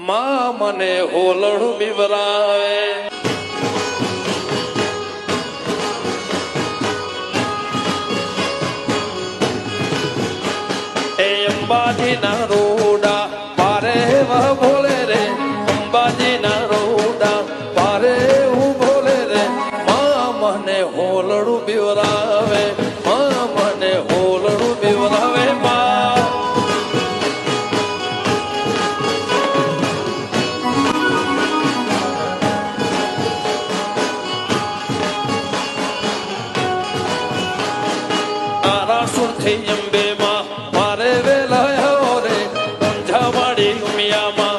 માં મને હોલડું બીવરાવે એ અંબાજી ના રોડા પારે ભોલે રે અંબાજી ના રોડા પારે હું ભોલે રે માં મને હોલડું બીવરાવે માં મને હોલડું બીવરાવે માં અંબે માં મારે વેલાયો રે ઊંઝાવાડી ઉમિયામાં